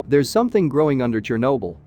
There's something growing under Chernobyl.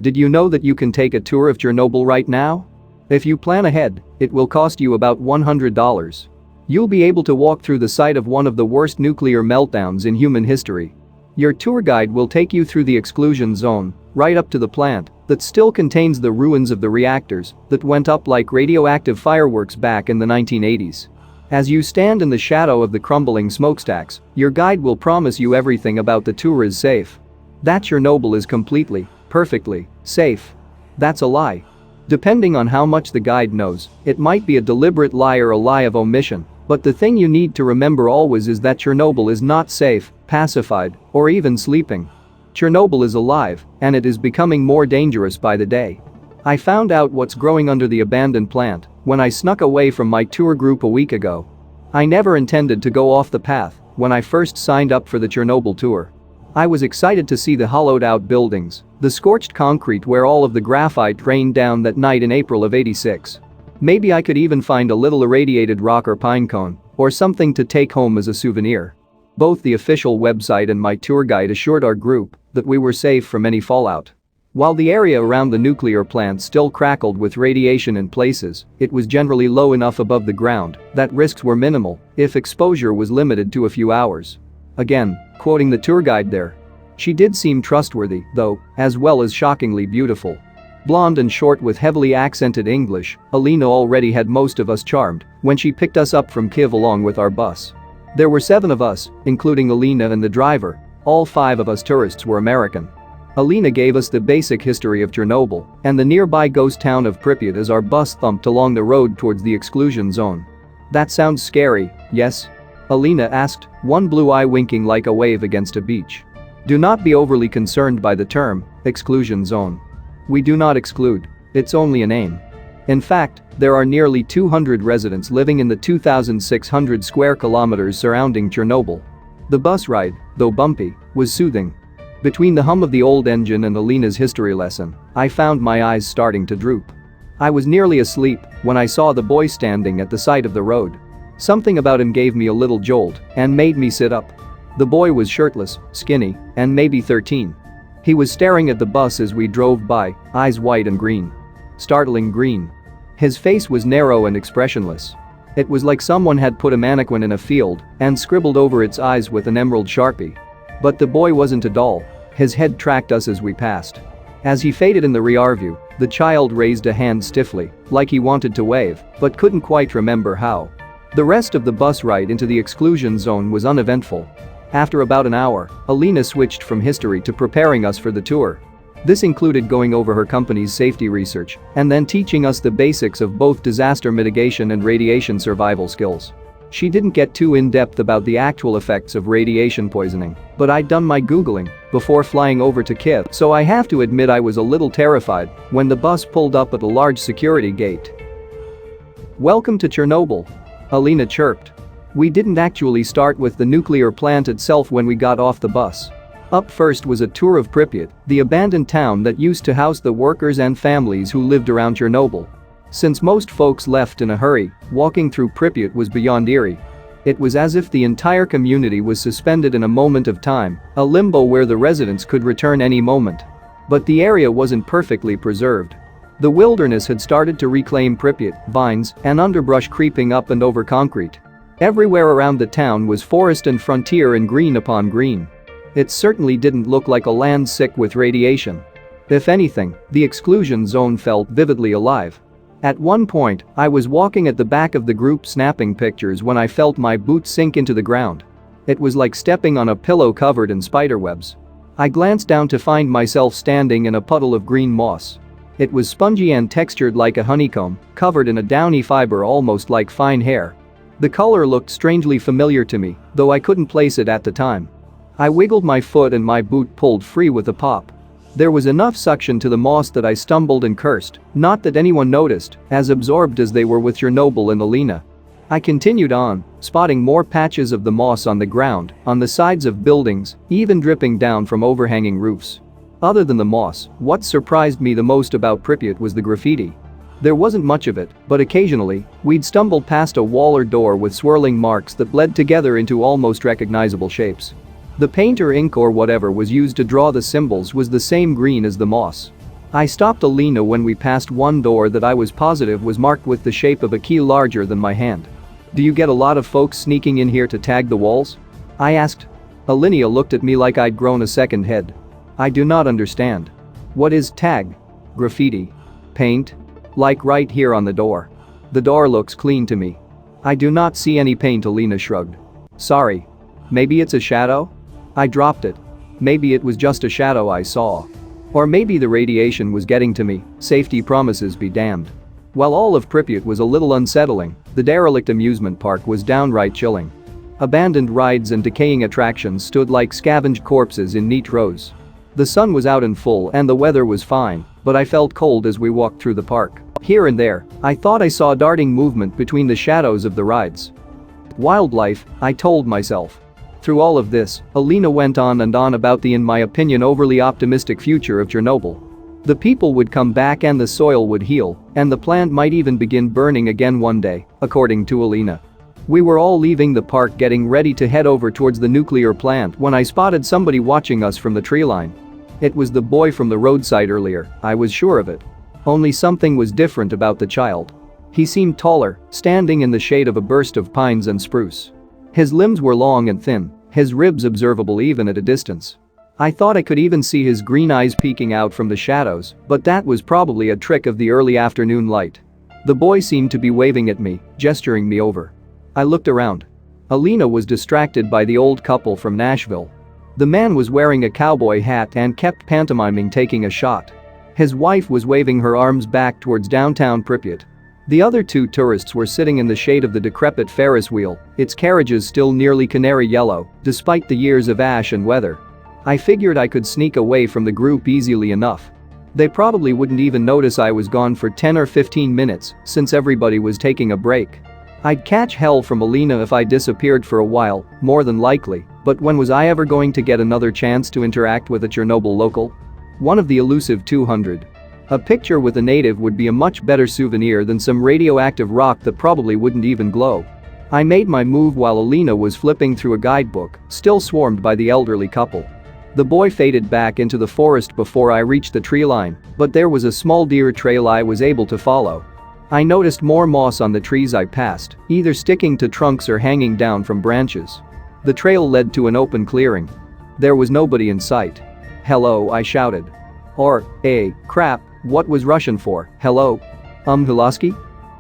Did you know that you can take a tour of Chernobyl right now? If you plan ahead, it will cost you about $100. You'll be able to walk through the site of one of the worst nuclear meltdowns in human history. Your tour guide will take you through the exclusion zone, right up to the plant that still contains the ruins of the reactors that went up like radioactive fireworks back in the 1980s. As you stand in the shadow of the crumbling smokestacks, your guide will promise you everything about the tour is safe. That Chernobyl is completely, perfectly safe. That's a lie. Depending on how much the guide knows, it might be a deliberate lie or a lie of omission, but the thing you need to remember always is that Chernobyl is not safe, pacified, or even sleeping. Chernobyl is alive, and it is becoming more dangerous by the day. I found out what's growing under the abandoned plant when I snuck away from my tour group a week ago. I never intended to go off the path when I first signed up for the Chernobyl tour. I was excited to see the hollowed-out buildings, the scorched concrete where all of the graphite rained down that night in April of '86. Maybe I could even find a little irradiated rock or pine cone, or something to take home as a souvenir. Both the official website and my tour guide assured our group that we were safe from any fallout. While the area around the nuclear plant still crackled with radiation in places, it was generally low enough above the ground that risks were minimal if exposure was limited to a few hours. Again, quoting the tour guide there. She did seem trustworthy, though, as well as shockingly beautiful. Blonde and short with heavily accented English, Alina already had most of us charmed when she picked us up from Kyiv along with our bus. There were 7 of us, including Alina and the driver. All 5 of us tourists were American. Alina gave us the basic history of Chernobyl and the nearby ghost town of Pripyat as our bus thumped along the road towards the exclusion zone. That sounds scary, yes? Alina asked, one blue eye winking like a wave against a beach. Do not be overly concerned by the term, exclusion zone. We do not exclude, it's only a name. In fact, there are nearly 200 residents living in the 2,600 square kilometers surrounding Chernobyl. The bus ride, though bumpy, was soothing. Between the hum of the old engine and Alina's history lesson, I found my eyes starting to droop. I was nearly asleep when I saw the boy standing at the side of the road. Something about him gave me a little jolt and made me sit up. The boy was shirtless, skinny, and maybe 13. He was staring at the bus as we drove by, eyes white and green. Startling green. His face was narrow and expressionless. It was like someone had put a mannequin in a field and scribbled over its eyes with an emerald sharpie. But the boy wasn't a doll. His head tracked us as we passed. As he faded in the rear view, the child raised a hand stiffly, like he wanted to wave, but couldn't quite remember how. The rest of the bus ride into the exclusion zone was uneventful. After about an hour, Alina switched from history to preparing us for the tour. This included going over her company's safety research and then teaching us the basics of both disaster mitigation and radiation survival skills. She didn't get too in-depth about the actual effects of radiation poisoning, but I'd done my Googling before flying over to Kyiv, so I have to admit I was a little terrified when the bus pulled up at a large security gate. Welcome to Chernobyl, Alina chirped. We didn't actually start with the nuclear plant itself when we got off the bus. Up first was a tour of Pripyat, the abandoned town that used to house the workers and families who lived around Chernobyl. Since most folks left in a hurry, walking through Pripyat was beyond eerie. It was as if the entire community was suspended in a moment of time, a limbo where the residents could return any moment. But the area wasn't perfectly preserved. The wilderness had started to reclaim Pripyat, vines and underbrush creeping up and over concrete. Everywhere around the town was forest and frontier and green upon green. It certainly didn't look like a land sick with radiation. If anything, the exclusion zone felt vividly alive. At one point, I was walking at the back of the group snapping pictures when I felt my boot sink into the ground. It was like stepping on a pillow covered in spiderwebs. I glanced down to find myself standing in a puddle of green moss. It was spongy and textured like a honeycomb, covered in a downy fiber almost like fine hair. The color looked strangely familiar to me, though I couldn't place it at the time. I wiggled my foot and my boot pulled free with a pop. There was enough suction to the moss that I stumbled and cursed, not that anyone noticed, as absorbed as they were with Chernobyl and Alina. I continued on, spotting more patches of the moss on the ground, on the sides of buildings, even dripping down from overhanging roofs. Other than the moss, what surprised me the most about Pripyat was the graffiti. There wasn't much of it, but occasionally, we'd stumble past a wall or door with swirling marks that bled together into almost recognizable shapes. The paint or ink or whatever was used to draw the symbols was the same green as the moss. I stopped Alina when we passed one door that I was positive was marked with the shape of a key larger than my hand. "Do you get a lot of folks sneaking in here to tag the walls?" I asked. Alina looked at me like I'd grown a second head. "I do not understand. What is tag? Graffiti? Paint? Like right here on the door. The door looks clean to me." "I do not see any paint," Alina shrugged. "Sorry. Maybe it's a shadow?" I dropped it. Maybe it was just a shadow I saw. Or maybe the radiation was getting to me, safety promises be damned. While all of Pripyat was a little unsettling, the derelict amusement park was downright chilling. Abandoned rides and decaying attractions stood like scavenged corpses in neat rows. The sun was out in full and the weather was fine, but I felt cold as we walked through the park. Here and there, I thought I saw darting movement between the shadows of the rides. Wildlife, I told myself. Through all of this, Alina went on and on about the, in my opinion, overly optimistic future of Chernobyl. The people would come back and the soil would heal, and the plant might even begin burning again one day, according to Alina. We were all leaving the park getting ready to head over towards the nuclear plant when I spotted somebody watching us from the tree line. It was the boy from the roadside earlier, I was sure of it. Only something was different about the child. He seemed taller, standing in the shade of a burst of pines and spruce. His limbs were long and thin, his ribs observable even at a distance. I thought I could even see his green eyes peeking out from the shadows, but that was probably a trick of the early afternoon light. The boy seemed to be waving at me, gesturing me over. I looked around. Alina was distracted by the old couple from Nashville. The man was wearing a cowboy hat and kept pantomiming taking a shot. His wife was waving her arms back towards downtown Pripyat. The other two tourists were sitting in the shade of the decrepit Ferris wheel, its carriages still nearly canary yellow, despite the years of ash and weather. I figured I could sneak away from the group easily enough. They probably wouldn't even notice I was gone for 10 or 15 minutes, since everybody was taking a break. I'd catch hell from Alina if I disappeared for a while, more than likely, but when was I ever going to get another chance to interact with a Chernobyl local? One of the elusive 200. A picture with a native would be a much better souvenir than some radioactive rock that probably wouldn't even glow. I made my move while Alina was flipping through a guidebook, still swarmed by the elderly couple. The boy faded back into the forest before I reached the tree line, but there was a small deer trail I was able to follow. I noticed more moss on the trees I passed, either sticking to trunks or hanging down from branches. The trail led to an open clearing. There was nobody in sight. "Hello," I shouted. Or, crap, what was Russian for, hello? Hilasky?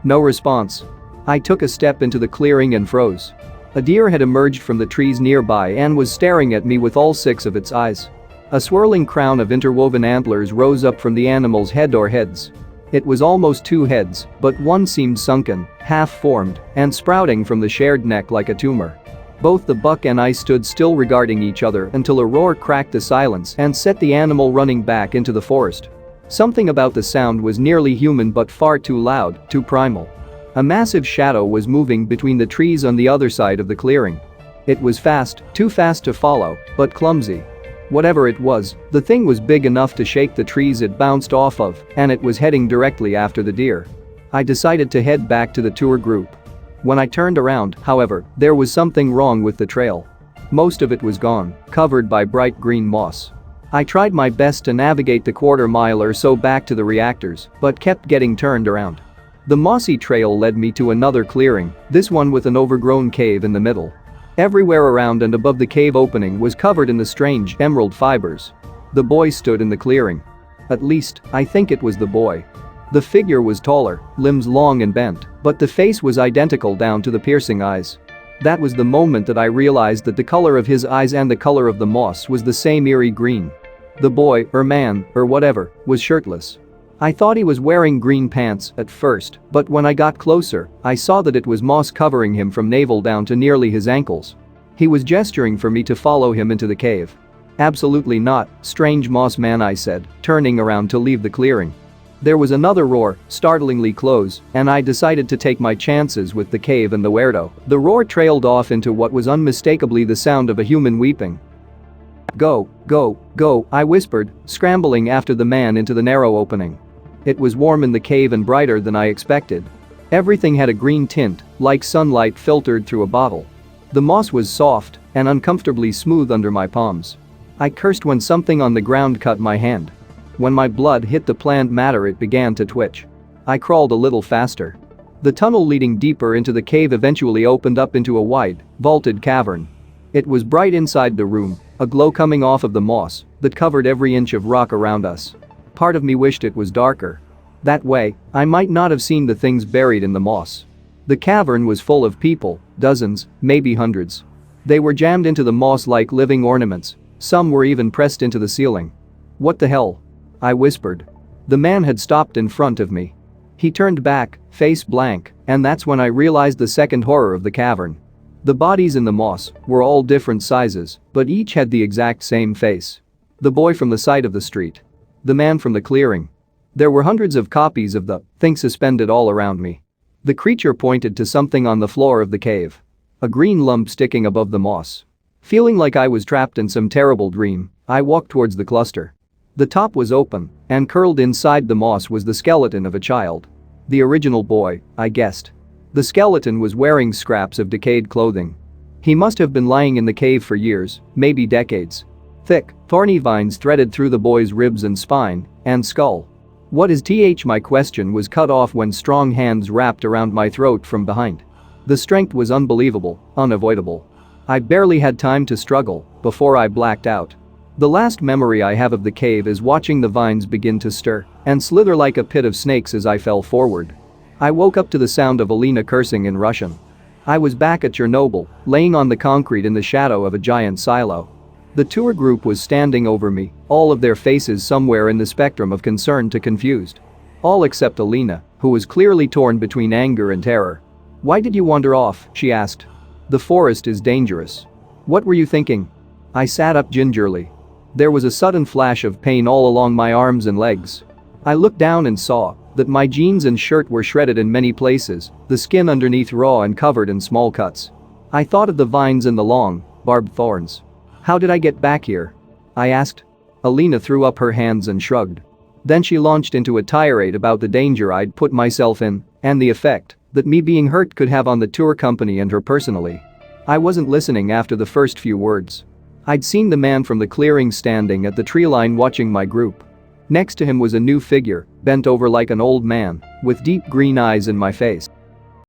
No response. I took a step into the clearing and froze. A deer had emerged from the trees nearby and was staring at me with all 6 of its eyes. A swirling crown of interwoven antlers rose up from the animal's head or heads. It was almost 2 heads, but one seemed sunken, half-formed, and sprouting from the shared neck like a tumor. Both the buck and I stood still regarding each other until a roar cracked the silence and set the animal running back into the forest. Something about the sound was nearly human but far too loud, too primal. A massive shadow was moving between the trees on the other side of the clearing. It was fast, too fast to follow, but clumsy. Whatever it was, the thing was big enough to shake the trees it bounced off of, and it was heading directly after the deer. I decided to head back to the tour group. When I turned around, however, there was something wrong with the trail. Most of it was gone, covered by bright green moss. I tried my best to navigate the quarter-mile or so back to the reactors, but kept getting turned around. The mossy trail led me to another clearing, this one with an overgrown cave in the middle. Everywhere around and above the cave opening was covered in the strange emerald fibers. The boy stood in the clearing. At least, I think it was the boy. The figure was taller, limbs long and bent, but the face was identical down to the piercing eyes. That was the moment that I realized that the color of his eyes and the color of the moss was the same eerie green. The boy, or man, or whatever, was shirtless. I thought he was wearing green pants at first, but when I got closer, I saw that it was moss covering him from navel down to nearly his ankles. He was gesturing for me to follow him into the cave. "Absolutely not, strange moss man," I said, turning around to leave the clearing. There was another roar, startlingly close, and I decided to take my chances with the cave and the weirdo. The roar trailed off into what was unmistakably the sound of a human weeping. "Go, go, go," I whispered, scrambling after the man into the narrow opening. It was warm in the cave and brighter than I expected. Everything had a green tint, like sunlight filtered through a bottle. The moss was soft and uncomfortably smooth under my palms. I cursed when something on the ground cut my hand. When my blood hit the plant matter, it began to twitch. I crawled a little faster. The tunnel leading deeper into the cave eventually opened up into a wide, vaulted cavern. It was bright inside the room, a glow coming off of the moss that covered every inch of rock around us. Part of me wished it was darker. That way, I might not have seen the things buried in the moss. The cavern was full of people, dozens, maybe hundreds. They were jammed into the moss like living ornaments. Some were even pressed into the ceiling. "What the hell?" I whispered. The man had stopped in front of me. He turned back, face blank, and that's when I realized the second horror of the cavern. The bodies in the moss were all different sizes, but each had the exact same face. The boy from the side of the street. The man from the clearing. There were hundreds of copies of the thing suspended all around me. The creature pointed to something on the floor of the cave. A green lump sticking above the moss. Feeling like I was trapped in some terrible dream, I walked towards the cluster. The top was open, and curled inside the moss was the skeleton of a child. The original boy, I guessed. The skeleton was wearing scraps of decayed clothing. He must have been lying in the cave for years, maybe decades. Thick, thorny vines threaded through the boy's ribs and spine and skull. What is my question was cut off when strong hands wrapped around my throat from behind. The strength was unbelievable, unavoidable. I barely had time to struggle before I blacked out. The last memory I have of the cave is watching the vines begin to stir and slither like a pit of snakes as I fell forward. I woke up to the sound of Alina cursing in Russian. I was back at Chernobyl, laying on the concrete in the shadow of a giant silo. The tour group was standing over me, all of their faces somewhere in the spectrum of concern to confused. All except Alina, who was clearly torn between anger and terror. "Why did you wander off?" she asked. "The forest is dangerous." "What were you thinking?" I sat up gingerly. There was a sudden flash of pain all along my arms and legs. I looked down and saw that my jeans and shirt were shredded in many places, the skin underneath raw and covered in small cuts. I thought of the vines and the long, barbed thorns. "How did I get back here?" I asked. Alina threw up her hands and shrugged. Then she launched into a tirade about the danger I'd put myself in and the effect that me being hurt could have on the tour company and her personally. I wasn't listening after the first few words. I'd seen the man from the clearing standing at the tree line watching my group. Next to him was a new figure, bent over like an old man, with deep green eyes in my face.